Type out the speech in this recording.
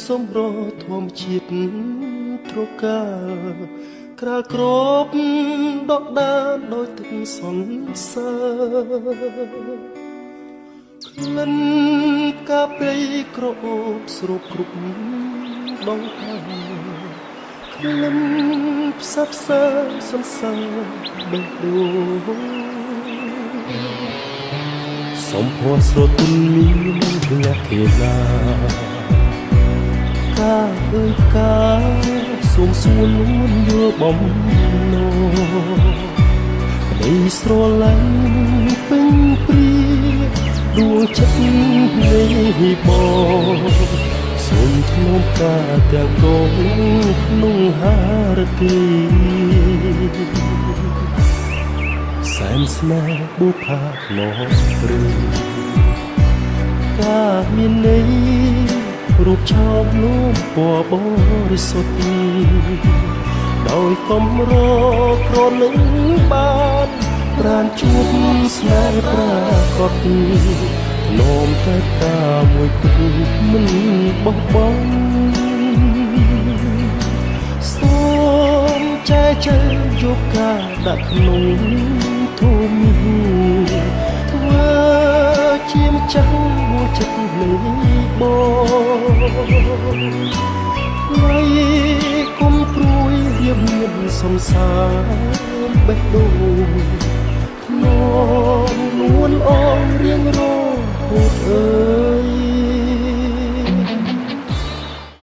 សំរធម្មជាតិត្រកាក្រាលក្របដកដានដោយទឹកសន្សើរក្លិនផ្កាព្រៃក្រអូបស្រូបគ្រប់ដងផ្លូវក្លិនផ្សះផ្សាសន្សើរបេះដូងសំភ័រស្រទន់មានលក្ខណៈកាអើយកាសូមសួរនួនយល់បំណងនៃស្រឡាញ់ពេញព្រាដួងចិត្តនៃបងសូមធ្នមកាទាំងកងក្នុងហារទីសែនស្នេហ៍បុផាណោព្រឺកាមានន័យរូបឆោមលោមពណ៌បរិសុទ្ធដោយកំរក្រនឹងបានប្រានជួបស្នេហ៍ប្រាកដនោមតែតាមួយគូមិនបោះបង់សូមចែកចេញយកការដាក់ក្នុងធូមីធ្វើជាម្ចាស់មួយចិត្តនៃបងថ្ងៃគុំព្រួយរៀបមានសំសារបេះដូងក្នុងនួនអងរៀងរហូត